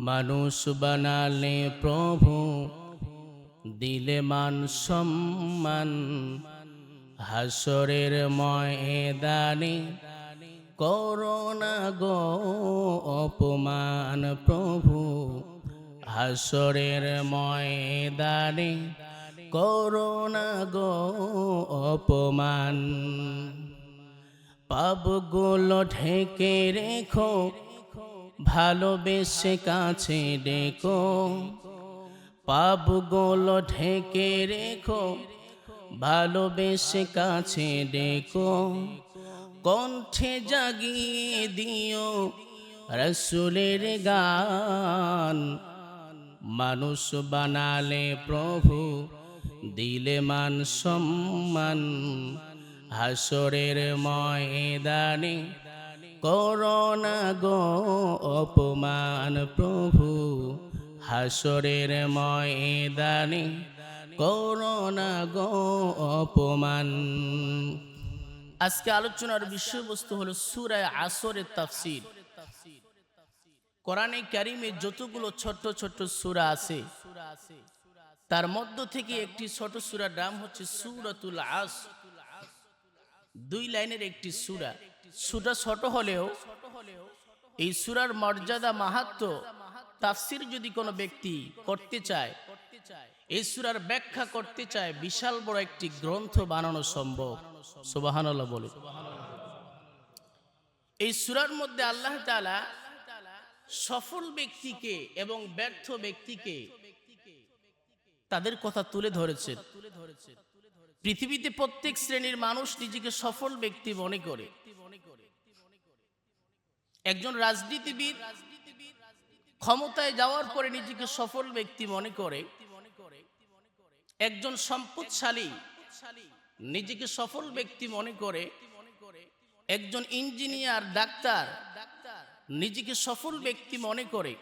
মানুষ বানালে প্রভু, দিলে মান সম্মান, হাসরের ময়দানে করোনা গো অপমান প্রভু, হাসরের ময়দানে করোনা গো অপমান। পাপগুলো ঢেকে রেখো, ভালোবেসে কাছে ডেকো, পাপগুলো ঢেকে রেখো, ভালোবেসে কাছে ডেকো, কণ্ঠে জাগিয়ে দিও রসুলের গান। মানুষ বানালে প্রভু, দিলে মান সম্মান, হাসরের ময়দানে করোনা গো অপমান প্রভু, হাসরের ময়দানে করোনা গো অপমান। আজকে আলোচনার বিষয়বস্তু হলো সূরা আসরের তাফসীর। কোরআনে কারিমে যতগুলো ছোট ছোট সূরা আছে, তার মধ্য থেকে একটি ছোট সূরার নাম হচ্ছে সূরাতুল আসর। 2 লাইনের একটি সূরা। সূরা ছোট হলেও এই সূরার মর্যাদা মাহাত্ম্য তাফসীর যদি কোনো ব্যক্তি করতে চায়, এই সূরার ব্যাখ্যা করতে চায়, বিশাল বড় একটি গ্রন্থ বানানো সম্ভব। সুবহানাল্লাহ বলে। এই সূরার মধ্যে আল্লাহ তাআলা সফল ব্যক্তিকে এবং ব্যর্থ ব্যক্তিকে তাদের কথা তুলে ধরেছেন। পৃথিবীতে প্রত্যেক শ্রেণীর মানুষ নিজেকে সফল ব্যক্তি মনে করে। একজন রাজনীতিবিদ ক্ষমতায় যাওয়ার পরে নিজেকে সফল ব্যক্তি মনে করে। একজন সম্পদশালী নিজেকে সফল ব্যক্তি মনে করে। একজন ইঞ্জিনিয়ার, ডাক্তার নিজেকে সফল ব্যক্তি মনে করে।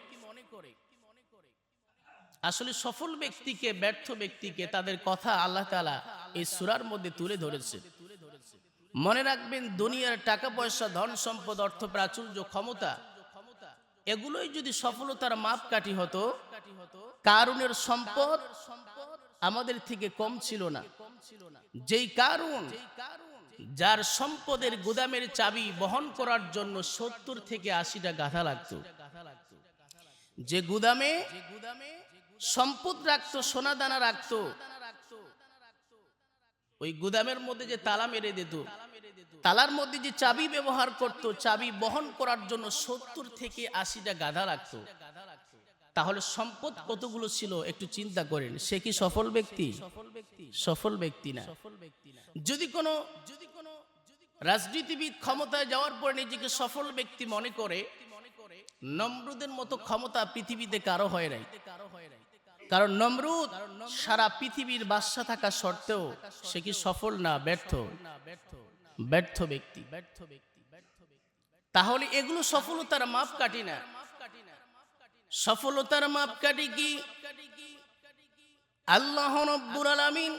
আসলে সফল ব্যক্তিকে, ব্যর্থ ব্যক্তিকে তাদের কথা আল্লাহ তাআলা এই সূরার মধ্যে তুলে ধরেছে। মনে রাখবেন, দুনিয়ার টাকা পয়সা, ধন সম্পদ, অর্থ প্রাচুর্য, ক্ষমতা, এগুলোই যদি সফলতার মাপকাঠি হতো, কারুনের সম্পদ আমাদের থেকে কম ছিল না। যেই কারুন, যার সম্পদের গুদামের চাবি বহন করার জন্য 70 থেকে 80টা গাধা লাগতো, যে গুদামে সম্পদ রাখতো, সোনা দানা রাখতো, ওই গুদামের মধ্যে যে তালা মেরে দিত, তালার মধ্যে যে চাবি ব্যবহার করত, চাবি বহন করার জন্য 70 থেকে 80টা গাধা লাগতো। তাহলে সম্পদ কতগুলো ছিল একটু চিন্তা করেন। সে কি সফল ব্যক্তি? সফল ব্যক্তি না। যদি কোনো রাজনীতিবিদ ক্ষমতায় যাওয়ার পর নিজেকে সফল ব্যক্তি মনে করে, নমরুদের মতো ক্ষমতা পৃথিবীতে কারো হয় নাই। কারণ নমরুদ সারা পৃথিবীর বাদশা থাকা সত্ত্বেও সে কি সফল না? ব্যর্থ, ব্যর্থ ব্যক্তি। তাহলে এগুলো সফলতার মাপকাঠি না। সফলতার মাপকাঠি কি? আল্লাহ রাব্বুল আলামিন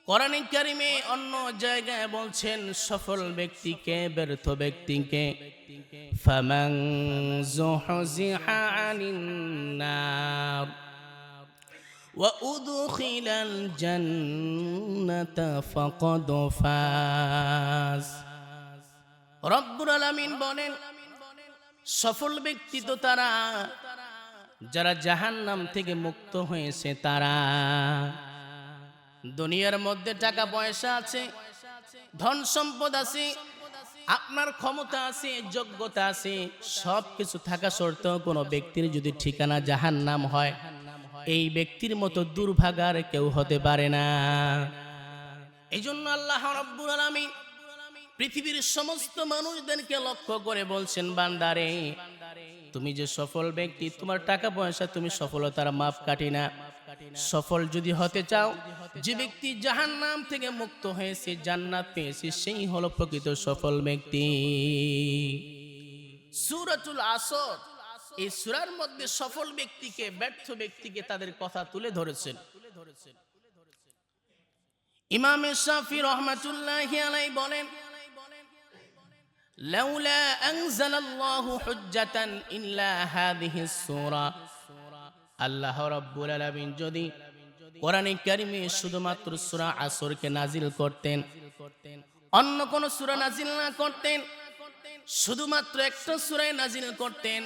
কোরআনে কারিমে অন্য জায়গায় বলছেন সফল ব্যক্তিকে, ব্যর্থ ব্যক্তিকে, ফামান যুহজিহা আনিন নার ওয়া উদখিলাল জান্নাতা ফাকাদ ফাজ। রব্বুল আলামিন বলেন, সফল ব্যক্তি তো তারা যারা জাহান্নাম থেকে মুক্ত হয়েছে। তারা দুনিয়ার মধ্যে টাকা পয়সা আছে, ধন সম্পদ আছে, আপনার ক্ষমতা আছে, যোগ্যতা আছে, সব কিছু থাকা সত্ত্বেও কোনো ব্যক্তির যদি ঠিকানা জাহান্নাম হয়, এই ব্যক্তির মতো দুর্ভাগার কেউ হতে পারে না। এই জন্য আল্লাহ রাব্বুল আলামিন পৃথিবীর সমস্ত মানুষদেরকে লক্ষ্য করে বলছেন, বান্দারে, তুমি যে সফল ব্যক্তি, তোমার টাকা পয়সা তুমি সফলতার মাপকাঠি না। সফল যদি হতে চাও, যে ব্যক্তি জাহান্নাম থেকে মুক্ত হয়েছে, জান্নাত পেয়েছে, সেই হলো প্রকৃত সফল ব্যক্তি। সূরাতুল আসর, এই সূরার মধ্যে সফল ব্যক্তিকে, ব্যর্থ ব্যক্তিকে তাদের কথা তুলে ধরেছেন। ইমাম শাফি রহমাতুল্লাহি আলাইহি বলেন, লাউলা আনজালাল্লাহু হুজ্জাতান ইল্লা হাযিহিস সূরা, আল্লাহ রাব্বুল আলামিন যদি কোরআনে কারিমে শুধুমাত্র সূরা আসরকে নাজিল করতেন, অন্য কোন সূরা নাজিল না করতেন, শুধুমাত্র একটা সূরায় নাজিল করতেন,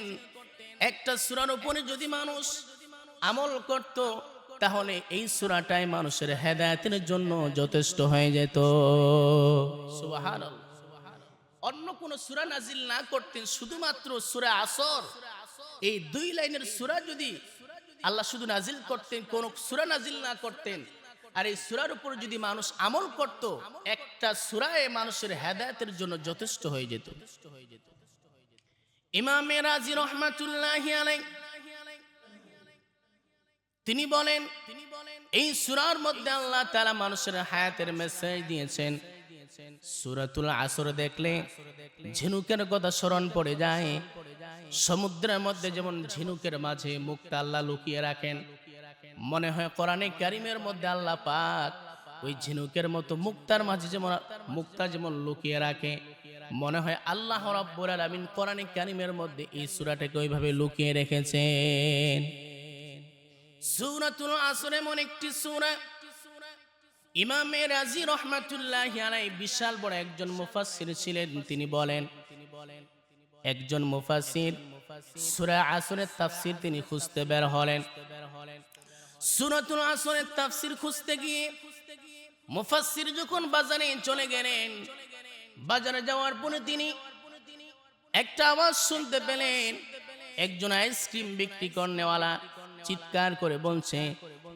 একটা সূরার উপরে যদি মানুষ আমল করত, তাহলে এই সূরাটাই মানুষের হেদায়েতের জন্য যথেষ্ট হয়ে যেত। সুবহানাল্লাহ। অন্য কোন সূরা নাজিল না করতেন, শুধুমাত্র সূরা আসর, এই 2 লাইনের সূরা যদি আল্লাহ শুধু নাজিল করতেন, কোন সূরা নাজিল না করতেন, আর এই সূরার উপর যদি মানুষ আমল করত, একটা সূরায় মানুষের হেদায়েতের জন্য যথেষ্ট হয়ে যেত। ইমাম রাজি রাহমাতুল্লাহি আলাইহি তিনি বলেন, এই সূরার মধ্যে আল্লাহ তাআলা মানুষের হায়াতের মেসেজ দিয়েছেন। সূরাতুল আসর দেখলে ঝিনুকের কথা স্মরণ পড়ে যায়। সমুদ্রের মধ্যে যেমন ঝিনুকের মাঝে মুক্তা আল্লাহ লুকিয়ে রাখেন, মনে হয় কোরআনে কারিমের মধ্যে আল্লাহ পাক ওই ঝিনুকের মতো মুক্তার মাঝে যেমন মুক্তা যেমন লুকিয়ে রাখে, মনে হয় আল্লাহ রাব্বুল আলামিন কোরআনে কারিমের মধ্যে এই সূরাটাকে ওইভাবে লুকিয়ে রেখেছেন। সূরাতুল আসর এমন একটি সূরা, ইমাম রাজি রাহমাতুল্লাহি আলাইহি বিশাল বড় একজন মুফাসসির ছিলেন। তিনি বলেন, একজন মুফাসসির সূরা আসরের তাফসীর তিনি খুঁজতে বের হলেন। সূরাতুল আসরের তাফসীর খুঁজতে গিয়ে মুফাসসির যখন বাজারে চলে গেলেন, বাজারে যাওয়ার পরে তিনি একটা আওয়াজ শুনতে পেলেন, একজন আইসক্রিম বিক্রি করনেওয়ালা চিৎকার করে বলছে,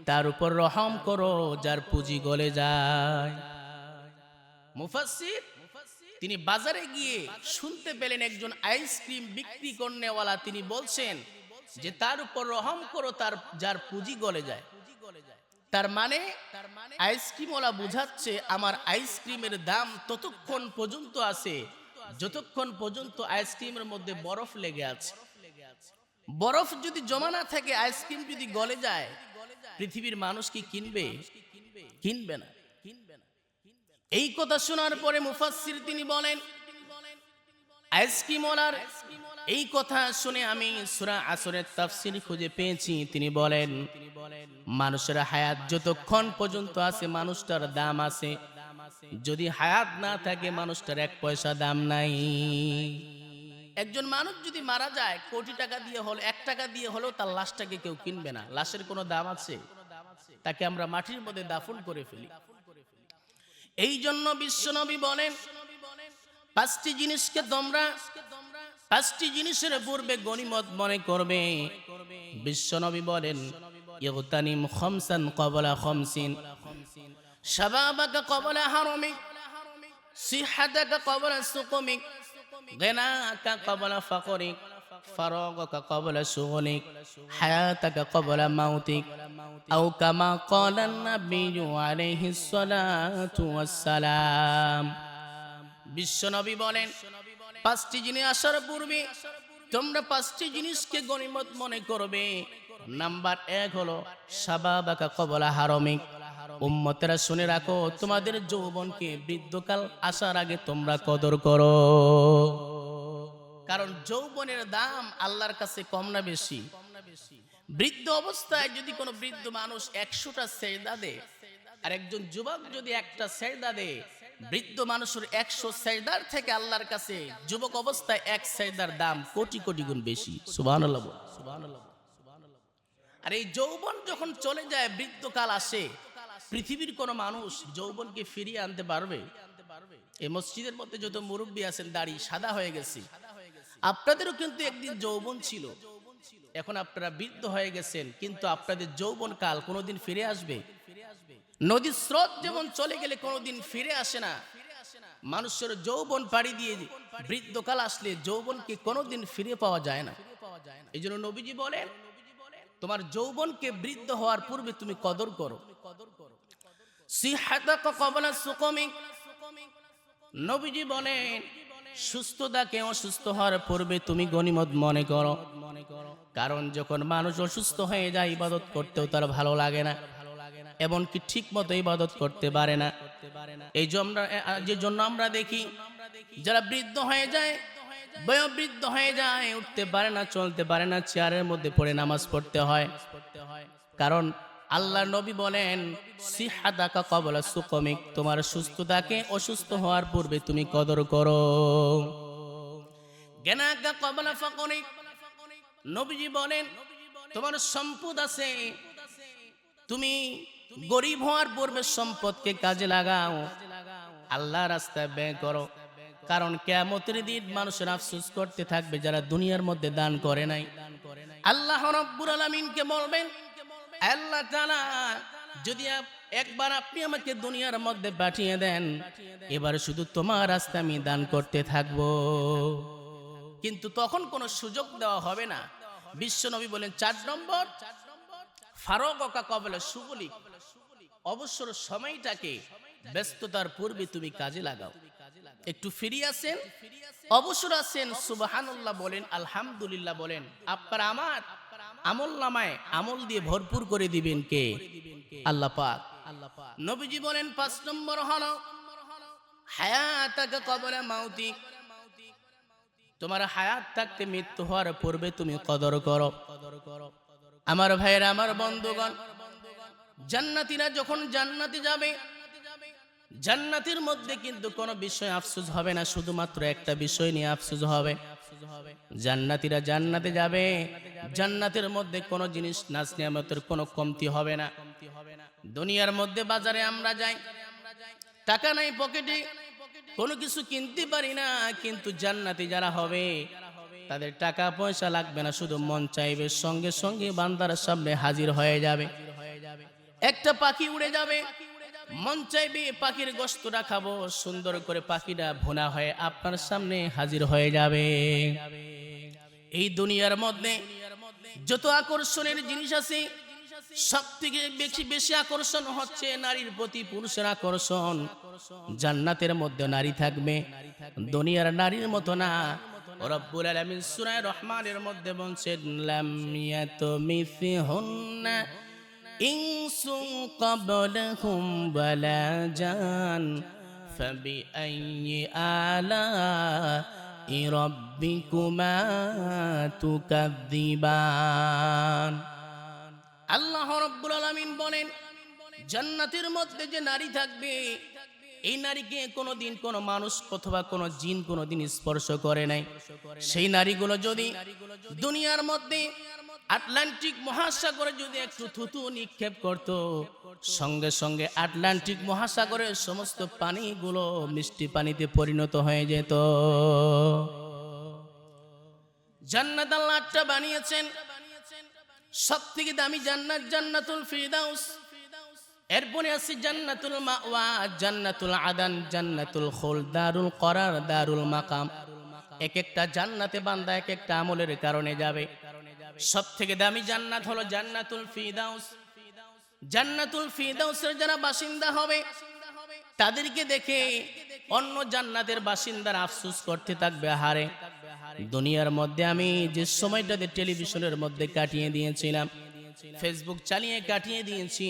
তার উপর রহম করো যার পুঁজি গলে যায়। মুফাসসির তিনি বাজারে গিয়ে শুনতে পেলেন একজন আইসক্রিম বিক্রি করনেওয়ালা তিনি বলছেন যে তার উপর রহম করো তার যার পুঁজি গলে যায়। তার মানে আইসক্রিমওয়ালা বুঝাচ্ছে আমার আইসক্রিমের দাম ততক্ষণ পর্যন্ত আছে যতক্ষণ পর্যন্ত আইসক্রিমের মধ্যে বরফ লেগে আছে। বরফ যদি জমা না থাকে, আইসক্রিম যদি গলে যায়, পৃথিবীর মানুষ কি কিনবে? কিনবে না। এই কথা শোনার পরে মুফাসসির তিনি বলেন, আইসক্রিমওয়ালার এই কথা শুনে আমি সূরা আসরের তাফসীর খুঁজে পেয়েছি। তিনি বলেন, মানুষের হায়াত যতক্ষণ পর্যন্ত আছে মানুষটার দাম আছে, যদি হায়াত না থাকে মানুষটার 1 পয়সা দাম নাই। একজন মানুষ যদি মারা যায়, কোটি টাকা দিয়ে হলো 1 টাকা দিয়ে হলেও তার লাশটাকে কেউ কিনবে না। লাশের কোনো দাম আছে? তাকে আমরা মাটির মধ্যে দাফন করে ফেলি। এই জন্য বিশ্বনবী বলেন, 5টি জিনিসকে তোমরা 5টি জিনিসের পূর্বে গনিমত মনে করবে। বিশ্বনবী বলেন, ইগতানিম খামসান ক্বাবলা খামসিন, শাবাবাকা ক্বাবলা হারামিক, সিহাতাকা ক্বাবলা সুকুমিক, গিনাকা ক্বাবলা ফাকরিক, ফারাগাকা ক্বাবলা শুগলিক, হায়াতাকা ক্বাবলা মাউতিক, আও কামা ক্বালা আন-নাবিয়্যু আলাইহিস সালাতু ওয়াস সালাম। বিশ্বনবী বলেন, 5টি জিনিস আসার পূর্বে তোমরা 5টি জিনিসকে গনিমত মনে করবে। নাম্বার 1 হলো শাবাবাকা ক্বাবলা হারামিক। উম্মতেরা শুনে রাখো, তোমাদের যৌবনকে বৃদ্ধকাল আসার আগে তোমরা কদর করো, কারণ যৌবনের দাম আল্লাহর কাছে কম না বেশি? বৃদ্ধ অবস্থায় যদি কোনো বৃদ্ধ মানুষ 100টা সেজদা দেয়, আর একজন যুবক যদি একটা সেজদা দেয়, বৃদ্ধ মানুষের 100 সেজদার থেকে আল্লাহর কাছে যুবক অবস্থায় 1 সেজদার দাম কোটি কোটি গুণ বেশি। সুবহানাল্লাহ, সুবহানাল্লাহ। আর এই যৌবন যখন চলে যায়, বৃদ্ধকাল আসে, পৃথিবীর কোন মানুষ যৌবনকে ফিরিয়ে আনতে পারবে? এই মসজিদের মধ্যে যত মুরব্বী আছেন দাড়ি সাদা হয়ে গেছে, আপনাদেরও কিন্তু একদিন যৌবন ছিল। এখন আপনারা বৃদ্ধ হয়ে গেছেন, কিন্তু আপনাদের যৌবন কাল কোনোদিন ফিরে আসবে? নদীর স্রোত যেমন চলে গেলে কোনোদিন ফিরে আসে না, মানুষের যৌবন পাড়ি দিয়ে বৃদ্ধকাল আসলে যৌবনকে কোনোদিন ফিরে পাওয়া যায় না। এই জন্য নবীজি বলেন, তোমার যৌবনকে বৃদ্ধ হওয়ার পূর্বে তুমি কদর করো। সিহাতাকা ক্বাবলা সুকুমিক, নবীজি বলেন সুস্থতাকে অসুস্থ হওয়ার পূর্বে তুমি গনিমত মনে করো। কারণ যখন মানুষ অসুস্থ হয়ে যায়, ইবাদত করতেও তার ভালো লাগে না, এমনকি ঠিক মতো ইবাদত করতে পারে না। এই জন্য আমরা দেখি যারা বৃদ্ধ হয়ে যায়, বয়োবৃদ্ধ হয়ে যায়, উঠতে পারে না, চলতে পারে না, চেয়ারের মধ্যে পড়ে নামাজ পড়তে হয়। কারণ আল্লাহ নবী বলেন, সিহাদাকা ক্বাবলা সুকমিক, তোমার সুস্থতাকে অসুস্থ হওয়ার পূর্বে তুমি কদর করো। গিনাকা ক্বাবলা ফাকরিক, নবীজি বলেন তোমার সম্পদ আছে, তুমি গরিব হওয়ার পূর্বে সম্পদকে কাজে লাগাও, আল্লাহর রাস্তায় ব্যয় করো। কারণ কিয়ামতের দিন মানুষের আফসোস করতে থাকবে যারা দুনিয়ার মধ্যে দান করে নাই। আল্লাহ রাব্বুল আলামিনকে বলবেন, আল্লাহ তাআলা যদি একবার আপনি আমাকে দুনিয়ার মধ্যে পাঠিয়ে দেন, এবার শুধু তোমার রাস্তায় আমি দান করতে থাকব, কিন্তু তখন কোনো সুযোগ দেওয়া হবে না। বিশ্বনবী বলেন ৪ নম্বর, ফারাগকা ক্বাবলা শুগলিক, অবসর সময়টাকে ব্যস্ততার পূর্বে তুমি কাজে লাগাও। একটু ফ্রি আছেন, অবসর আছেন, সুবহানাল্লাহ বলেন, আলহামদুলিল্লাহ বলেন, আপনার আমার আমলনামায় আমল দিয়ে ভরপুর করে দিবেন কে? আল্লাহ পাক। নবীজি বলেন ৫ নম্বর হলো হায়াতাকা ক্বাবলা মাউতিক, তোমার হায়াত থাকতে মৃত্যু হওয়ার পূর্বে তুমি কদর করো। আমার ভাইয়েরা, আমার বন্ধুগণ, জান্নাতীরা যখন জান্নাতে যাবে, জান্নাতের মধ্যে কিন্তু কোনো বিষয় আফসোস হবে না, শুধুমাত্র একটা বিষয় নিয়ে আফসোস হবে। জান্নাতীরা জান্নাতে যাবে, জান্নাতের মধ্যে কোনো জিনিস নাজ নিয়ামতের কোনো কমতি হবে না। দুনিয়ার মধ্যে বাজারে আমরা যাই, টাকা নাই পকেটে, কোনো কিছু কিনতে পারি না, কিন্তু জান্নাতে যারা হবে তাদের টাকা পয়সা লাগবে না, শুধু মন চাইবে সঙ্গে সঙ্গে বান্দার সামনে হাজির হয়ে যাবে। একটা পাখি উড়ে যাবে, মন চাইবে পাখির গোশতটা খাবো, সুন্দর করে পাখিটা ভুনা হয়ে আপনার সামনে হাজির হয়ে যাবে। এই দুনিয়ার মধ্যে যত আকর্ষণের জিনিস আছে, সব থেকে বেশি আকর্ষণ হচ্ছে নারীর প্রতি পুরুষের আকর্ষণ। জান্নাতের মধ্যে নারী থাকবে, দুনিয়ার নারীর মতো না। রব্বুল আলামিন সূরা রহমানের মধ্যে বলছেন, লাম ইয়াতমিসহুন্না ইনসুন ক্বাবলাহুম ওয়ালা জান ফাবিআইয়ি আলাই রাব্বিকুমা তুকাযযিবান। আল্লাহ রাব্বুল আলামিন বলেন, জান্নাতের মধ্যে যে নারী থাকবে, এই নারীকে কোনোদিন কোনো মানুষ অথবা কোনো জিন কোনোদিন স্পর্শ করে নাই। সেই নারীগুলো যদি দুনিয়ার মধ্যে আটলান্টিক মহাসাগরে যদি একটু থুতু নিক্ষেপ করত, সঙ্গে সঙ্গে আটলান্টিক মহাসাগরের সমস্ত পানিগুলো মিষ্টি পানিতে পরিণত হয়ে যেত। জান্নাত আল্লাহ একটা বানিয়েছেন, সবথেকে দামি জান্নাত জান্নাতুল ফিরদাউস, এরপরে আছে জান্নাতুল মাওয়া, জান্নাতুল আদান, জান্নাতুল খুলদ, দারুল করার, দারুল মাকাম। এক একটা জান্নাতে বান্দা এক একটা আমলের কারণে যাবে। সবথেকে দামি জান্নাত হলো জান্নাতুল ফিরদাউস। জান্নাতুল ফিরদাউসের যারা বাসিন্দা হবে, তাদেরকে দেখে অন্য জান্নাতের বাসিন্দারা আফসোস করতে থাকবে, হারে দুনিয়ার মধ্যে আমি যে সময়টাতে টেলিভিশনের মধ্যে কাটিয়ে দিয়েছিলাম, ফেসবুক চালিয়ে কাটিয়ে দিয়েছি,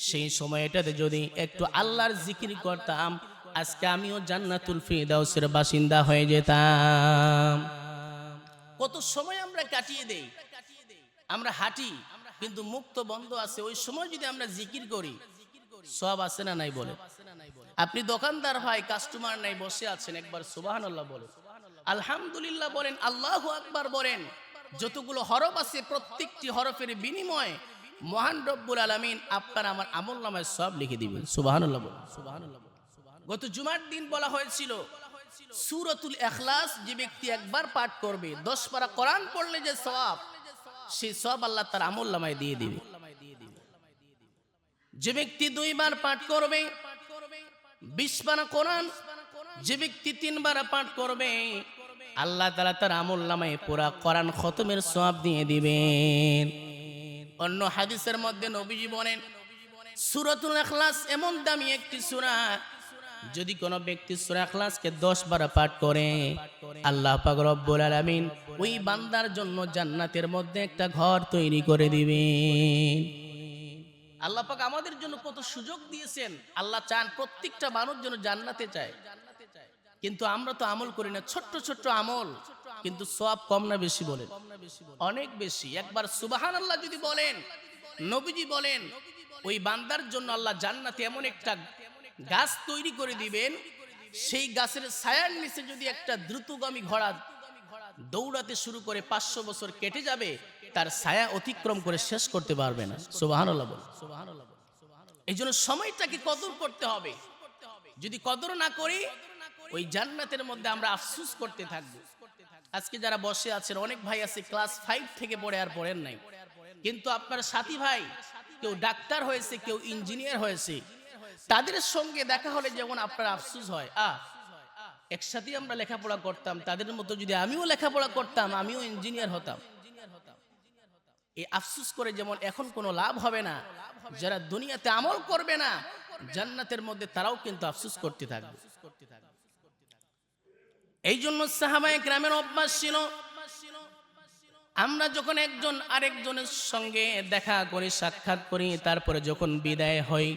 সেই সময়টাতে যদি একটু আল্লাহর জিকির করতাম, আজকে আমিও জান্নাতুল ফিরদাউসের বাসিন্দা হয়ে যেতাম। কত সময় আমরা কাটিয়ে দেই, আমরা হাঁটি কিন্তু মুখ তো বন্ধ আছে। ওই সময় যদি আমরা জিকির করি, সব আছে না নাই বলে? আপনি দোকানদার ভাই, কাস্টমার নাই, বসে আছেন, একবার সুবহানাল্লাহ বলেন, আলহামদুলিল্লাহ বলেন, আল্লাহু আকবার বলেন। যতগুলো হরফ আছে প্রত্যেকটি হরফের বিনিময়ে মহান রব্বুল আলামিন আপনার আমার আমলনামায় সব লিখে দিবেন। সুবহানাল্লাহ বলেন, সুবহানাল্লাহ বলেন। গত জুমার দিন বলা হয়েছিল, সূরাতুল ইখলাস যে ব্যক্তি একবার পাঠ করবে, 10 পারা কোরআন পড়লে যে সওয়াব, সেই সওয়াব আল্লাহ তার আমলনামায় দিয়ে দিবে। যে ব্যক্তি 2 বার পাঠ করবে 20 পারা কোরআন, যে ব্যক্তি 3 বার পাঠ করবে, আল্লাহ তাআলা তার আমলনামায় পুরা কোরআন খতমের সওয়াব দিয়ে দিবেন। অন্য হাদিসের মধ্যে নবীজি বলেন, সূরাতুল ইখলাস এমন দামি একটি সূরা, যদি কোনো ব্যক্তি সূরা ইখলাসকে 10 বার পাঠ করে, আল্লাহ পাক রব্বুল আলামিন ওই বান্দার জন্য জান্নাতের মধ্যে একটা ঘর তৈরি করে দিবেন। আল্লাহ পাক আমাদের জন্য কত সুযোগ দিয়েছেন। আল্লাহ চান প্রত্যেকটা মানুষ যেন জান্নাতে যায়, কিন্তু আমরা তো আমল করি না, ছোট্ট ছোট্ট আমল, কিন্তু সওয়াব কম না বেশি বলেন? অনেক বেশি। একবার সুবহানাল্লাহ যদি বলেন, নবীজি বলেন, ওই বান্দার জন্য আল্লাহ জান্নাতে এমন একটা গাছ তৈরি করে দিবেন, সেই গাছের ছায়ার নিচে যদি একটা দ্রুতগামী ঘোড়া দৌড়াতে শুরু করে 500 বছর কেটে যাবে, তার ছায়া অতিক্রম করে শেষ করতে পারবে না। সুবহানাল্লাহ বল। এই জন্য সময়টাকে কদর করতে হবে। যদি কদর না করি, ওই জান্নাতের মধ্যে আমরা আফসোস করতে থাকবো। আজকে যারা বসে আছেন, অনেক ভাই আছে ক্লাস 5 থেকে পড়ে আর পড়েন নাই, কিন্তু আপনার সাথী ভাই কেউ ডাক্তার হয়েছে, কেউ ইঞ্জিনিয়ার হয়েছে, তাদের সঙ্গে দেখা হলে যেমন আপনার আফসোস হয়, একসাথে আমরা লেখাপড়া করতাম, তাদের মতো যদি আমিও লেখাপড়া করতাম, আমিও ইঞ্জিনিয়ার হতাম। এই আফসোস করে যেমন এখন কোনো লাভ হবে না, যারা দুনিয়াতে আমল করবে না, জান্নাতের মধ্যে তারাও কিন্তু আফসোস করতে থাকবে। এই জন্য সাহাবায়ে কেরামের অভ্যাস ছিল, আমরা যখন একজন আরেকজনের সঙ্গে দেখা করি, সাক্ষাৎ করি, তারপরে যখন বিদায় হই,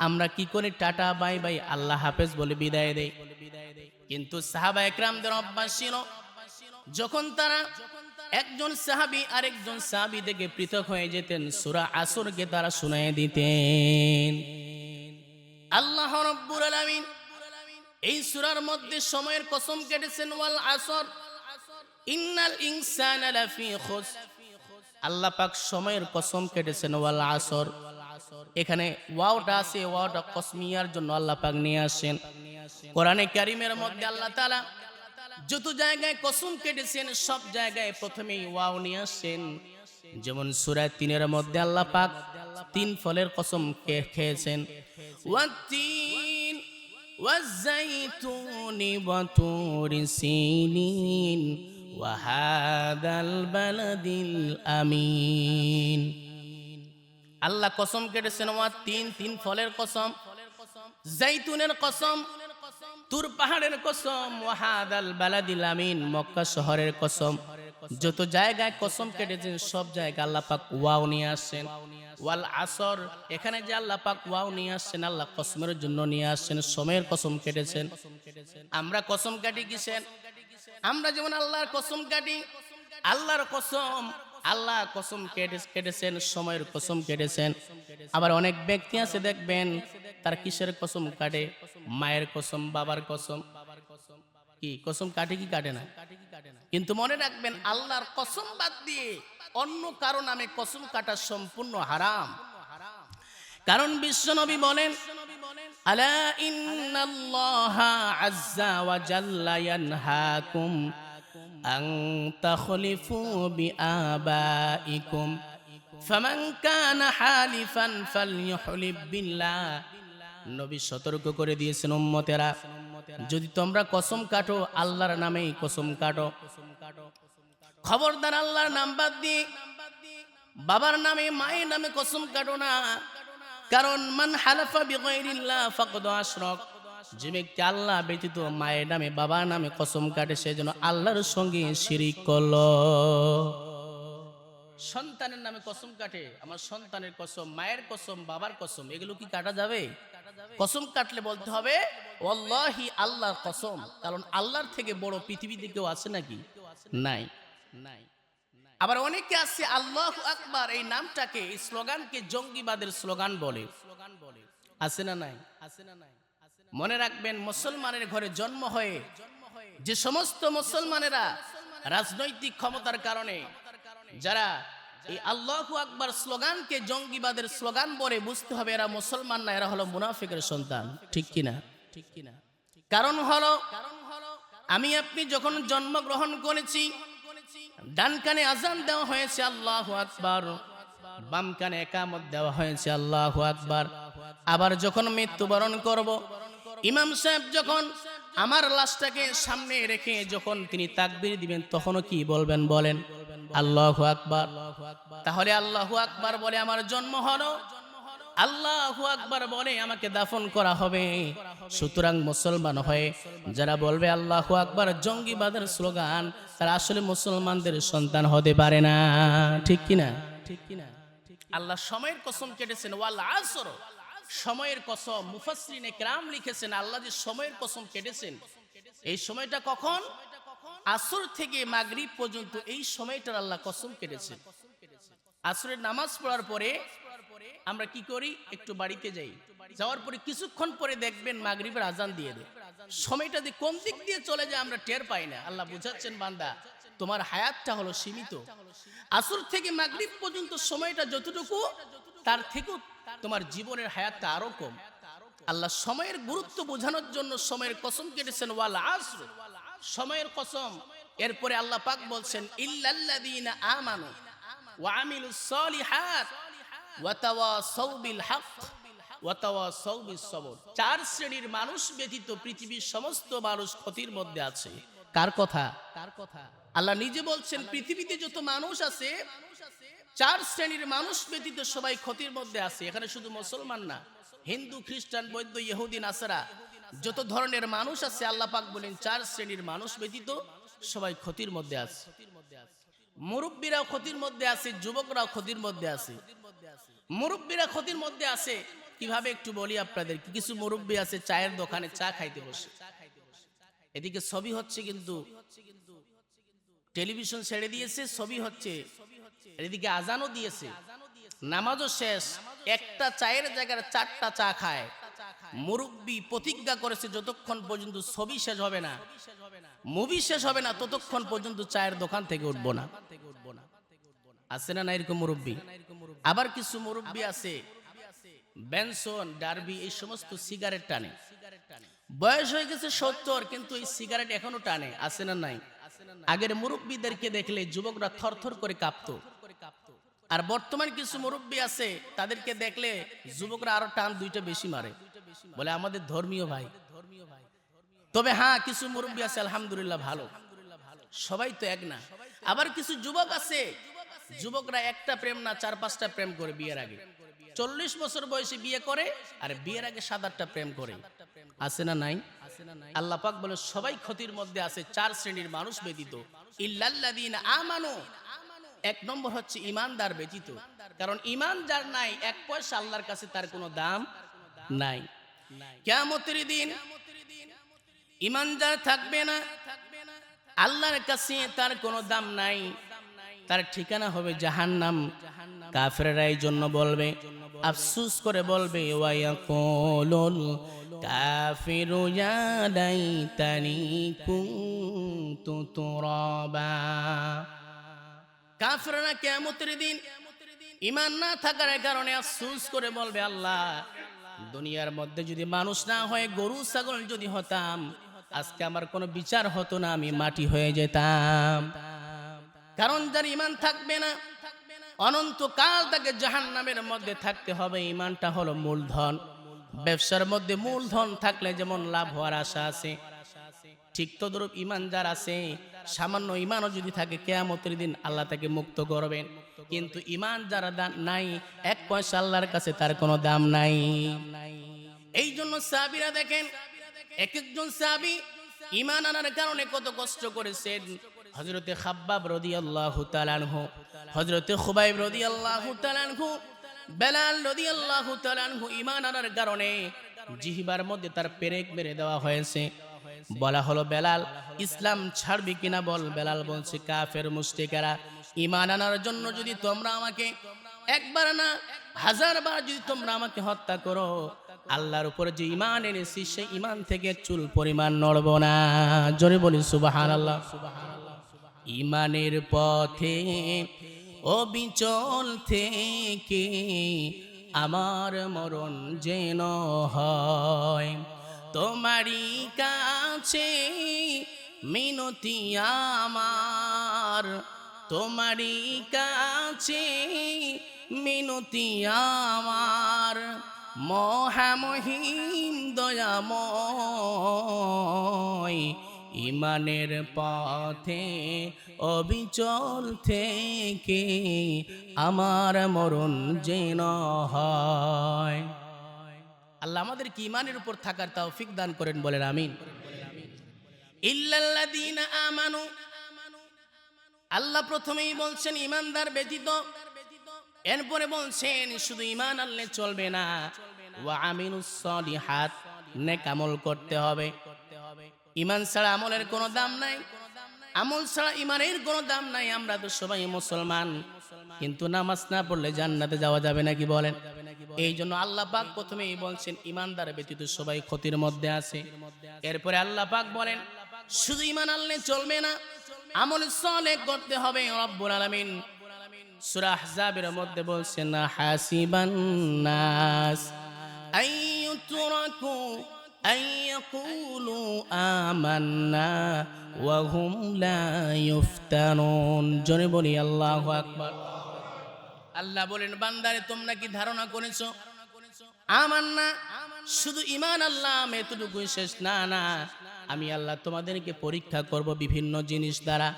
আমরা কি করি? টাটা বাই বাই, আল্লাহ হাফেজ বলে বিদায় দেই। কিন্তু সাহাবায়ে কেরামদের অভ্যাস ছিল, যখন তারা একজন সাহাবী আরেকজন সাহাবী থেকে পৃথক হয়ে যেতেন, সূরা আসরকে তারা শুনিয়ে দিতেন। আল্লাহ রাব্বুল আলামিন এই সূরার মধ্যে সময়ের কসম কেটেছেন, ওয়াল আসর ইন্নাল ইনসানা লাফি খুসর। আল্লাহ পাক সময়ের কসম কেটেছেন, ওয়াল আসর। এখানে ওয়াওটা আছে, ওয়াওটা কসমিয়ার জন্য আল্লাহ পাক নিয়ে আসেন। কোরআনে কারীমের মধ্যে আল্লাহ তাআলা যত জায়গায় কসম কেটেছেন, সব জায়গায় প্রথমেই ওয়াও নিয়ে আসেন। যেমন সূরা 3 মধ্যে আল্লাহ পাক 3 ফলের কসম খেয়েছেন, ওয়াত-তিন ওয়াজ-জাইতুনি ওয়া তুরি সিনিন ওয়া হাদাল বালাদিল আমিন। আল্লাহ কসম কেটেছেন, ওয়াত-তিন, 3 ফলের কসম, জাইতুনের কসম, তুর পাহাড়ের কসম, ওয়া হাদাল বালাদিল আমিন, মক্কা শহরের কসম। যত জায়গায় কসম কেটেছেন, সব জায়গায় আল্লাহ পাক ওয়াও নিয়ে আসেন। ওয়াল আসর, এখানে যে আল্লাহ পাক ওয়াও নিয়ে আসেন, আল্লাহ কসমের জন্য নিয়ে আসেন, সময়ের কসম কেটেছেন। আমরা কসম কাটি কিসের? আমরা যেমন আল্লাহর কসম কাটি, আল্লাহর কসম, আল্লাহ কসম কেটেছেন, সময়ের কসম কেটেছেন। আবার অনেক ব্যক্তি আছে দেখবেন, তার কিসের কসম কাটে? মায়ের কসম, বাবার কসম। কি কসম কাটে কি কাটে না? কিন্তু মনে রাখবেন, আল্লাহর কসম বাদ দিয়ে অন্য কারো নামে কসম কাটা সম্পূর্ণ হারাম। কারণ বিশ্বনবী বলেন, আলা ইন্নাল্লাহা আযজা ওয়া জাল্লা ইয়ানহাকুম আন তাখলিফু বিআবাইকুম ফামান কানা হালিফান ফালইউহলিফ বিল্লাহ। নবী সতর্ক করে দিয়েছেন, উম্মতেরা, যদি তোমরা কসম কাটো, আল্লাহর নামেই কসম কাটো। খবরদার আল্লাহর নাম বাদ দিয়ে বাবার নামে, মায়ের নামে কসম কাটো না। কারণ মান হালাফা বিগাইরিল্লাহ ফাকাদ আশরাক, যে ব্যক্তি আল্লাহ ব্যতীত মায়ের নামে, বাবার নামে কসম কাটে, সে যেন আল্লাহর সঙ্গে শিরিক করলো। সন্তানের নামে কসম কাটে, আমার সন্তানের কসম, মায়ের কসম, বাবার কসম, এগুলো কি কাটা যাবে? কসম কাটলে বলতে হবে ওয়াল্লাহি, আল্লাহর কসম। কারণ আল্লাহর থেকে বড় পৃথিবীতে কেউ আছে নাকি? নাই। আবার অনেকে আছে আল্লাহু আকবার এই নামটাকে, এই স্লোগানকে জঙ্গিবাদের স্লোগান বলে। আছে না নাই? মনে রাখবেন, মুসলমানের ঘরে জন্ম হয়ে যে সমস্ত মুসলমানেরা রাজনৈতিক ক্ষমতার কারণে যারা এই আল্লাহু আকবার স্লোগানকে জঙ্গিবাদের স্লোগান বলে, বুঝতে হবে এরা মুসলমান না, এরা হলো মুনাফিকের সন্তান। ঠিক কিনা? কারণ হলো, আমি আপনি যখন জন্মগ্রহণ করেছি, ডান কানে আজান দেওয়া হয়েছে আল্লাহু আকবার, বাম কানে ইকামত দেওয়া হয়েছে আল্লাহু আকবার। আবার যখন মৃত্যুবরণ করব, ইমাম সাহেব যখন আমার লাশটাকে সামনে রেখে যখন তিনি তাকবীর দিবেন, তখনও কি বলবেন? বলেন আল্লাহু আকবার। তাহলে আল্লাহু আকবার বলে আমার জন্ম হলো, আল্লাহু আকবার বলে আমাকে দাফন করা হবে। সুতরাং মুসলমান হয়ে যারা বলবে আল্লাহু আকবার জঙ্গিবাদের স্লোগান, তারা আসলে মুসলমানদের সন্তান হতে পারে না। ঠিক কিনা? আল্লাহ সময়ের কসম কেটেছেন, ওয়াল আসর, সময়ের কসম। মুফাসসিরিনে কেরাম লিখেছেন, আল্লাহ যে সময়ের কসম কেটেছেন, এই সময়টা কখন? আসর থেকে মাগরিব পর্যন্ত এই সময়টার আল্লাহ কসম কেটেছে। আসরের নামাজ পড়ার পরে আমরা কি করি? একটু বাড়িতে যাই, যাওয়ার পরে কিছুক্ষণ পরে দেখবেন মাগরিবের আজান দিয়ে দেয়। সময়টা দিয়ে কোন দিক দিয়ে চলে যায় আমরা টের পাই না। আল্লাহ বুঝাচ্ছেন, বান্দা তোমার হায়াতটা হলো সীমিত। আসর থেকে মাগরিব পর্যন্ত সময়টা যতটুকু, তার থেকেও তোমার জীবনের হায়াতটা আরো কম। আল্লাহ সময়ের গুরুত্ব বোঝানোর জন্য সময়ের কসম কেটেছেন, ওয়াল আসর, সময়ের কসম। এরপরে আল্লাহ পাক বলছেন, ইল্লাল্লাযীনা আমানু ওয়া আমিলুস সলিহাত ওয়া তাওয়াসাউ বিল হক ওয়া তাওয়াসাউ বিস সবর। চার শ্রেণীর মানুষ ব্যতীত পৃথিবীর সমস্ত মানুষ ক্ষতির মধ্যে আছে। কার কথা? আল্লাহ নিজে বলছেন, পৃথিবীতে যত মানুষ আছে চার শ্রেণীর মানুষ ব্যতীত সবাই ক্ষতির মধ্যে আছে। এখানে শুধু মুসলমান না, হিন্দু, খ্রিস্টান, বৌদ্ধ, ইহুদি, নাসারা, যত ধরনের মানুষ আছে আল্লাহ পাক বলেন চার শ্রেণীর মানুষ ব্যতীত সবাই ক্ষতির মধ্যে আছে। মুরব্বীরাও ক্ষতির মধ্যে আছে, যুবকরাও ক্ষতির মধ্যে আছে। মুরব্বীরা ক্ষতির মধ্যে আছে কিভাবে একটু বলি আপনাদের। কিছু মুরব্বী আছে চায়ের দোকানে চা খাইতে বসে, এদিকে ছবি হচ্ছে, কিন্তু টেলিভিশন ছেড়ে দিয়েছে, ছবি হচ্ছে, এদিকে আজানও দিয়েছে, নামাজও শেষ, একটা চায়ের জায়গায় চারটা চা খায়। মুরব্বী প্রতিজ্ঞা করেছে যতক্ষণ পর্যন্ত ছবি শেষ হবে না, মুভি শেষ হবে না, ততক্ষণ পর্যন্ত চায়ের দোকান থেকে উঠবো না। আছে না এরকম মুরব্বী? আবার কিছু মুরব্বী আছে বেনসন, ডার্বি, এই সমস্ত সিগারেট টানে। বয়স হয়ে গেছে 70, কিন্তু এই সিগারেট এখনো টানে। আছে না নাই? আগের মুরব্বীদেরকে দেখলে যুবকরা থরথর করে কাঁপতো, আর বর্তমান কিছু মুরব্বী আছে তাদেরকে দেখলে যুবকরা আরো টান দুইটা বেশি মারে, বলে আমাদের ধর্মীয় ভাই। তবে হ্যাঁ, কিছু মুরব্বী আছে আলহামদুলিল্লাহ ভালো, সবাই তো এক না। আবার কিছু যুবক আছে, যুবকরা একটা প্রেম না 4-5টা প্রেম করে বিয়ের আগে। 40 বছর বয়সে বিয়ে করে আর বিয়ের আগে 7-8টা প্রেম করে। আছে না নাই? আল্লাহ পাক বলে সবাই ক্ষতির মধ্যে আছে, চার শ্রেণীর মানুষ ব্যতীত। ইল্লাল্লাযীনা আমানু, এক নম্বর হচ্ছে ইমানদার ব্যতীত। কারণ ইমান যার নাই, এক পয়সা আল্লাহর কাছে তার কোনো দাম নাই। কিয়ামতের দিন ইমান যার থাকবে না, আল্লাহর কাছে তার কোনো দাম নাই, তার ঠিকানা হবে জাহান্নাম। কাফেররা এই জন্য বলবে, আফসোস করে বলবে, ওয়ায়াকুলুল কাফিরু ইয়া লাইতানি কুনতু তুরাবা। কাফেররা কিয়ামতের দিন ঈমান না থাকার কারণে আফসোস করে বলবে, আল্লাহ দুনিয়ার মধ্যে যদি মানুষ না হয়ে গরু ছাগল যদি হতাম, আজকে আমার কোনো বিচার হতো না, আমি মাটি হয়ে যেতাম। কারণ যার ঈমান থাকবে না, অনন্তকাল তাকে জাহান্নামের মধ্যে থাকতে হবে। ঈমানটা হলো মূলধন। ব্যবসার মধ্যে মূলধন থাকলে যেমন লাভ হওয়ার আশা আছে, ঠিক তদ্রূপ ঈমান যার আছে, সামান্য ঈমানও যদি থাকে, কিয়ামতের দিন আল্লাহ তাকে মুক্ত করবেন। কিন্তু ঈমান যারা নাই, এক পয়সা আল্লাহর কাছে তার কোনো দাম নাই। এই জন্য সাহাবীরা দেখেন, এক একজন সাহাবী ঈমান আনার কারণে কত কষ্ট করেছেন। হযরতে খাব্বাব রাদিয়াল্লাহু তাআলা আনহু, হযরতে খুবাইব রাদিয়াল্লাহু তাআলা আনহু, বেলাল রাদিয়াল্লাহু তাআলা আনহু ঈমান আনার কারণে জিহ্বার মধ্যে তার পেরেক মেরে দেওয়া হয়েছে। বলা হলো, বেলাল ইসলাম ছাড়বি কিনা বল। বেলাল বলছে, কাফের মুশরিকেরা ঈমান আনার জন্য যদি তোমরা আমাকে একবার না 1000 বার যদি তোমরা আমাকে হত্যা করো, আল্লাহর উপরে যে ঈমান এনেছি সেই ঈমান থেকে এক চুল পরিমাণ নড়ব না। জোরে বলি সুবহানাল্লাহ। ঈমানের পথে অবিচল থেকে আমার মরণ যেন হয়, তোমারই কাছে মিনতি আমার, তোমারই কাছে মিনতি আমার, মহামহিম দয়াময়। ঈমানের পথে অবিচল থেকে আমার মরণ যেন হয়। আল্লাহ আমাদেরকে ঈমানের উপর থাকার তৌফিক দান করেন, বলেন আমিন। ইল্লাল্লাযীনা আমানু, আল্লাহ প্রথমেই বলছেন ঈমানদার ব্যতীত, এরপরে বলছেন শুধু ঈমান আনলে চলবে না, ওয়া আমিলুস সলিহাত, নেক আমল করতে হবে। ইমান ছাড়া আমলের কোনো দাম নাই, আমল ছাড়া ইমানের কোনো দাম নাই। আমরা তো সবাই মুসলমান, কিন্তু নামাজ না পড়লে জান্নাতে যাওয়া যাবে নাকি বলেন? এই জন্য আল্লাহ পাক প্রথমেই বলছেন ইমানদার ব্যতীত সবাই ক্ষতির মধ্যে আছে। এরপরে আল্লাহ পাক বলেন শুধু ইমান আনলে চলবে না, আমল সালেহ করতে হবে। রব্বুল আলামিন সূরা আহজাবের মধ্যে বলছেন না হাসিবান নাস আইয়ুতরাকু আইয়াকুলু আমান্না ওয়া হুম লা ইফতানুন। জোরে বলি আল্লাহু আকবার। আল্লাহ বলেন বান্দারে তোমরা কি ধারণা করেছো আমান্না শুধু ঈমান আনলাম এতটুকুই শেষ? না না, আমি আল্লাহ তোমাদেরকে পরীক্ষা করব বিভিন্ন জিনিস দ্বারা।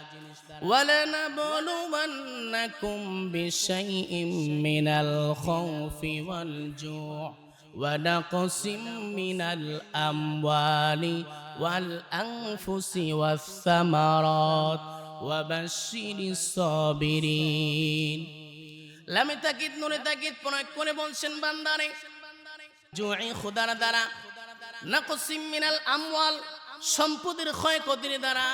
ওয়ালানাবলুওয়ান্নাকুম বিশাইইম মিনাল খাউফি ওয়াল জু' ওয়া নাকসিম মিনাল আমওয়ালি ওয়াল আনফুসি ওয়াস সামারাত ওয়া বাশশিরিস সাবিরিন। লামে তাকিদ নুনে তাকিদ প্রয়োগ করে বলছেন বান্দারে জু'i খোদার দ্বারা, নাকসিম মিনাল আমওয়াল সম্পদের ক্ষয়ক্ষতির দ্বারা।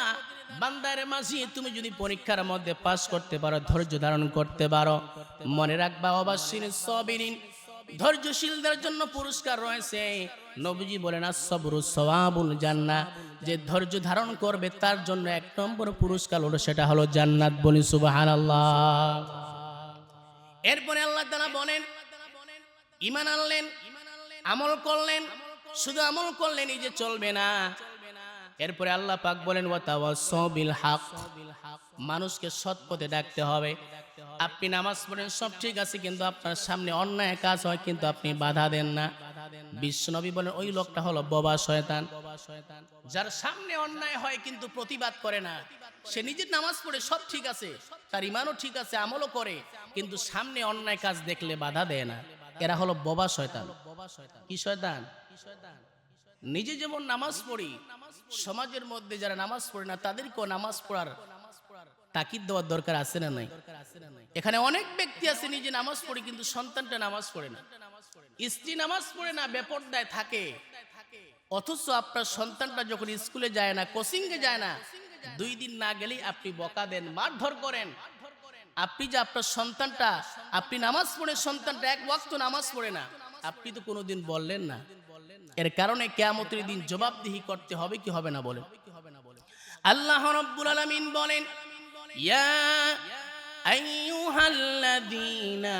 বান্দারে মাঝি তুমি যদি পরীক্ষার মধ্যে পাস করতে পারো, ধৈর্য ধারণ করতে পারো, মনে রাখবা ওয়াবাশশিরিস সাবিরিন, ধৈর্যশীলদের জন্য পুরস্কার রয়েছে। নবীজি বলেন আস-সাবরু সাওয়াবুল জান্নাহ, যে ধৈর্য ধারণ করবে তার জন্য এক নম্বর পুরস্কার হলো সেটা হলো জান্নাত। বলি সুবহানাল্লাহ। এরপরে আল্লাহ তাআলা বলেন ঈমান আনলেন, আমল করলেন, শুধু আমল করলেনই যে চলবে না। এরপরে আল্লাহ পাক বলেন ওয়া তাওয়াসাউ বিল হক, মানুষকে সৎ পথে ডাকতে হবে। আপনি নামাজ পড়েন সব ঠিক আছে, কিন্তু আপনার সামনে অন্যায় কাজ হয় কিন্তু আপনি বাধা দেন না। বিশ্বনবী বলেন ওই লোকটা হলো বোবা শয়তান। যার সামনে অন্যায় হয় কিন্তু প্রতিবাদ করে না, সে নিজের নামাজ পড়ে সব ঠিক আছে, তার ঈমানও ঠিক আছে, আমলও করে, কিন্তু সামনে অন্যায় কাজ দেখলে বাধা দেয় না, এরা হলো বোবা শয়তান। কি শয়তান? নিজে যেমন নামাজ পড়ি, সমাজের মধ্যে যারা নামাজ পড়ে না তাদেরকেও নামাজ পড়ার তাকিদ দেওয়ার দরকার আছে না নাই? এখানে অনেক ব্যক্তি আছে নিজে নামাজ পড়ে কিন্তু সন্তানটা নামাজ পড়ে না, স্ত্রী নামাজ পড়ে না, বেপরদায় থাকে, অথচ আপনার সন্তানটা যখন স্কুলে যায় না, কোচিংয়ে যায় না, 2 দিন না গেলেই আপনি বকা দেন, মারধর করেন। আপনি যে আপনার সন্তানটা, আপনি নামাজ পড়ে সন্তানটা এক ওয়াক্ত নামাজ পড়ে না, আপনি তো কোনোদিন বললেন না। এর কারণে কিয়ামতের দিন জবাবদিহি করতে হবে কি হবে না বলেন? আল্লাহ রাব্বুল আলামিন বলেন ইয়া আইয়ুহাল্লাযীনা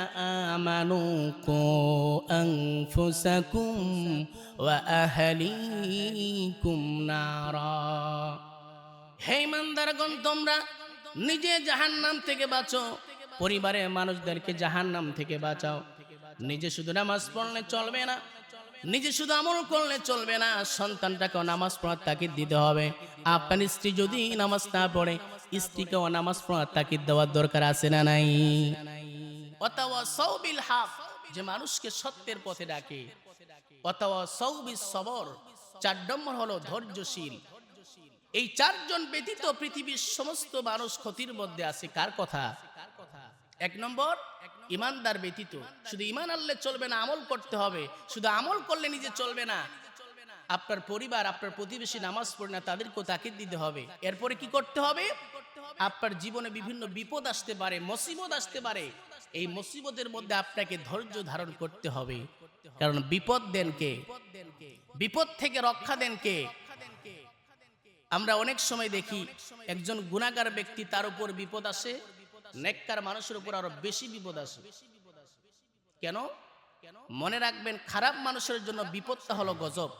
আমানু কু আনফুসাকুম ওয়া আহলিকুম নারা। হে ঈমানদারগণ, তোমরা নিজে জাহান্নাম থেকে বাঁচো, পরিবারের মানুষদেরকে জাহান্নাম থেকে বাঁচাও। নিজে শুধু নামাজ পড়লে চলবে না, নিজে শুধু আমল করলে চলবে না, সন্তানটাকেও নামাজ পড়ার তাকিদ দিতে হবে। আপনার স্ত্রী যদি নামাজ না পড়ে, স্ত্রীকেও নামাজ পড়ার তাকিদ দেওয়ার দরকার আছে না নাই? ওয়াতাওয়াসাউ বিল হক, যে মানুষকে সত্যের পথে ডাকে। ওয়াতাওয়াসাউ বিস সবর, 4 নম্বর হলো ধৈর্যশীল। এই 4 জন ব্যতীত পৃথিবীর সমস্ত মানুষ ক্ষতির মধ্যে আছে। কার কথা? 1 নম্বর ইমানদার ব্যতীত। শুধু ঈমান আনলে চলবে না, আমল করতে হবে। শুধু আমল করলে নিজে চলবে না, আপনার পরিবার, আপনার প্রতিবেশী নামাজ পড়ে না, তাদেরকেও তাকিদ দিতে হবে। এরপরে কি করতে হবে? আপনার জীবনে বিভিন্ন বিপদ আসতে পারে, মুসিবত আসতে পারে, এই মুসিবতের মধ্যে আপনাকে ধৈর্য ধারণ করতে হবে। কারণ বিপদ দেন কে? বিপদ থেকে রক্ষা দেন কে? আমরা অনেক সময় দেখি একজন গুনাহগার ব্যক্তি, তার উপর বিপদ আসে, নেককার মানুষের উপর আরো বেশি বিপদ আসে। কেন? মনে রাখবেন, খারাপ মানুষের জন্য বিপদটা হলো গজব।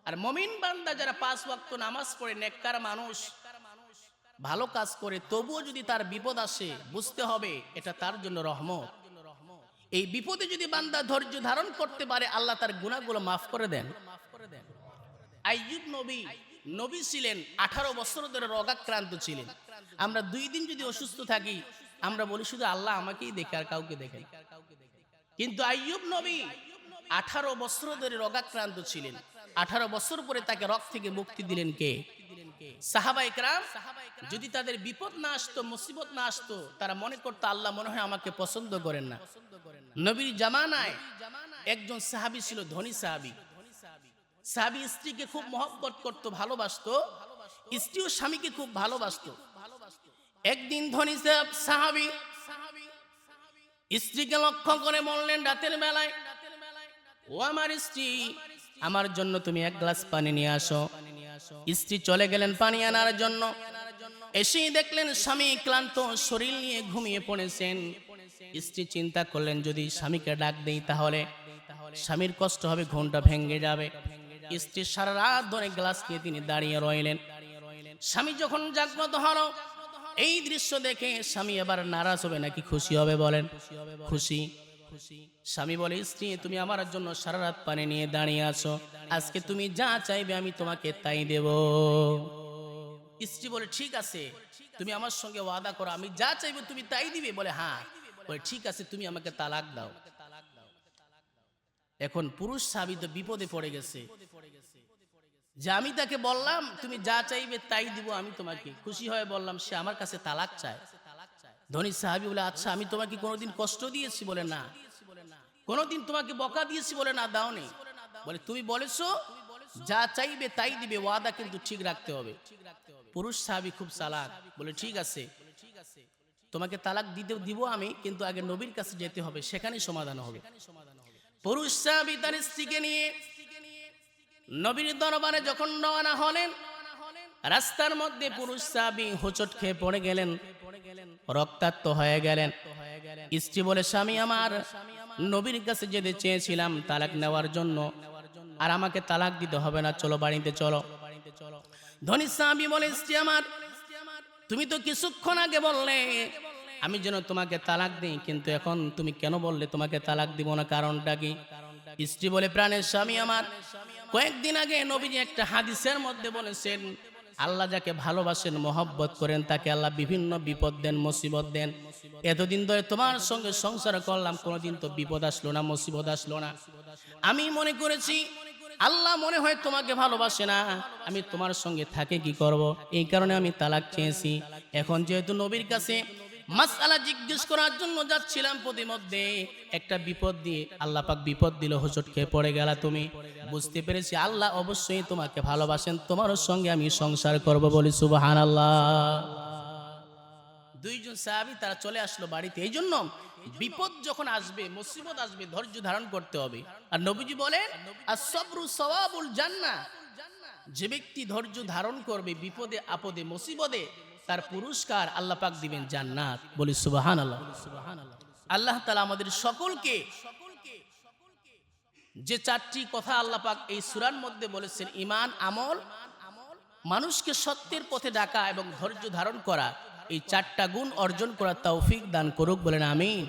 আর মুমিন বান্দা যারা 5 ওয়াক্ত নামাজ পড়ে, নেককার মানুষ, ভালো কাজ করে, তবুও যদি তার বিপদ আসে, বুঝতে হবে এটা তার জন্য রহমত। এই বিপদে যদি বান্দা ধৈর্য ধারণ করতে পারে, আল্লাহ তার গুনাহগুলো মাফ করে দেন। আইয়ুব নবী ছিলেন, 18 বছর ধরে রোগাক্রান্ত ছিলেন। আমরা 2 দিন যদি অসুস্থ থাকি, আমরা বলি শুধু আল্লাহ আমাকেই দেখে, আর কাউকে দেখে। কিন্তু আইয়ুব নবী 18 বছর ধরে রোগাক্রান্ত ছিলেন। 18 বছর পরে তাকে রোগ থেকে মুক্তি দিলেন কে? সাহাবায়ে কেরাম। যদি তাদের বিপদ না আসতো, মুসিবত না আসতো, তারা মনে করতো আল্লাহ মনে হয় আমাকে পছন্দ করেন না। নবীর জামানায় একজন সাহাবী ছিল, ধনী সাহাবী। সাহাবী স্ত্রীকে খুব মহব্বত করত, ভালোবাসতো, স্ত্রীও স্বামীকে খুব ভালোবাসতো। একদিন ধনী সাহাবী স্ত্রীকে লক্ষ্য করে বললেন রাতের বেলায়, ও আমার স্ত্রী, আমার জন্য তুমি এক গ্লাস পানি নিয়ে আসো। স্ত্রী চলে গেলেন পানি আনার জন্য। এসেই দেখলেন স্বামী ক্লান্ত শরীর নিয়ে ঘুমিয়ে পড়েছেন। স্ত্রী চিন্তা করলেন যদি স্বামীকে ডাক দেই তাহলে স্বামীর কষ্ট হবে, ঘুমটা ভেঙে যাবে। স্ত্রী সারা রাত ধরে গ্লাস নিয়ে তিনি দাঁড়িয়ে রইলেন। স্বামী যখন জাগ্রত হলো, এই দৃশ্য দেখে স্বামী এবার নারাজ হবে নাকি খুশি হবে বলেন? খুশি। স্বামী বলে, স্ত্রী তুমি আমার জন্য সারা রাত পানি নিয়ে দাঁড়িয়ে আছো, আজকে তুমি যা চাইবে আমি তোমাকে তাই দেব। স্ত্রী বলে, ঠিক আছে, তুমি আমার সঙ্গে ওয়াদা করো, আমি যা চাইবো তুমি তাই দিবে। বলে, হ্যাঁ। বলে, ঠিক আছে, তুমি আমাকে তালাক দাও। এখন পুরুষ সাহাবী তো বিপদে পড়ে গেছে যে আমি তাকে বললাম তুমি যা চাইবে তাই দিব, আমি তোমাকে খুশি হয়ে বললাম, সে আমার কাছে তালাক চায়। ধনী সাহাবী বলে, আচ্ছা আমি তোমাকে কোনোদিন কষ্ট দিয়েছি? বলে, না। কোনোদিন তোমাকে বকা দিয়েছি? বলে, না, দাওনি। বলে, তুমি বলেছো যা চাইবে তাই দিবে, ওয়াদা কিন্তু ঠিক রাখতে হবে। পুরুষ সাহাবী খুব চালাক, বলে, ঠিক আছে, তোমাকে তালাক দিব আমি, কিন্তু আগে নবীর কাছে যেতে হবে, সেখানেই সমাধান হবে। পুরুষ সাহাবী তার স্ত্রীকে নিয়ে নবীর দরবারে যখন রওনা হলেন, রাস্তার মধ্যে পুরুষ সাহাবী হোঁচট খেয়ে পড়ে গেলেন, রক্তাক্ত হয়ে গেলেন। স্ত্রী বলে, স্বামী আমার, নবীর কাছে যেতে চেয়েছিলাম তালাক নেওয়ার জন্য, আর আমাকে তালাক দিতে হবে না, চলো বাড়িতে চলো। ধনী সাহাবী বলে, স্ত্রী আমার, তুমি তো কিছুক্ষণ আগে বললে আমি যেন তোমাকে তালাক দিই, কিন্তু এখন তুমি কেন বললে তোমাকে তালাক দিব না, কারণটা কি? স্ত্রী বলে, প্রাণের স্বামী আমার, কয়েকদিন আগে নবীজি একটা হাদিসের মধ্যে বলেছেন, আল্লাহ যাকে ভালোবাসেন, মহব্বত করেন, তাকে আল্লাহ বিভিন্ন বিপদ দেন, মুসিবত দেন। এতদিন ধরে তোমার সঙ্গে সংসার করলাম, কোনোদিন তো বিপদ আসলো না, মুসিবত আসলো না। আমি মনে করেছি আল্লাহ মনে হয় তোমাকে ভালোবাসে না, আমি তোমার সঙ্গে থাকে কি করব, এই কারণে আমি তালাক চেয়েছি। এখন যেহেতু নবীর কাছে মাসআলা জিজ্ঞেস করার জন্য যাচ্ছিলাম, প্রতিমধ্যে একটা বিপদ দিয়ে আল্লাহ পাক বিপদ দিল, হোঁচট খেয়ে পড়ে গেলা তুমি। বুঝতে পেরেছি আল্লাহ অবশ্যই তোমাকে ভালোবাসেন, তোমার সঙ্গে আমি সংসার করব, বলি সুবহানাল্লাহ। দুইজন সাহাবী তারা চলে আসলো বাড়িতে। এই জন্য বিপদ যখন আসবে, মুসিবত আসবে, ধৈর্য ধারণ করতে হবে। আর নবীজি বলেন, আস-সাবরু সাওয়াবুল জান্নাহ, যে ব্যক্তি ধৈর্য ধারণ করবে বিপদে আপদে মুসিবতে, তার পুরস্কার আল্লাহ পাক দিবেন জান্নাত, বলি সুবহানাল্লাহ। আল্লাহ তাআলা আমাদের সকলকে যে চারটি কথা আল্লাহ পাক এই সূরার মধ্যে বলেছেন, ঈমান, আমল, মানুষকে সত্যের পথে ডাকা এবং ধৈর্য ধারণ করা, এই চারটা গুণ অর্জন করার তৌফিক দান করুক, বলেন আমিন।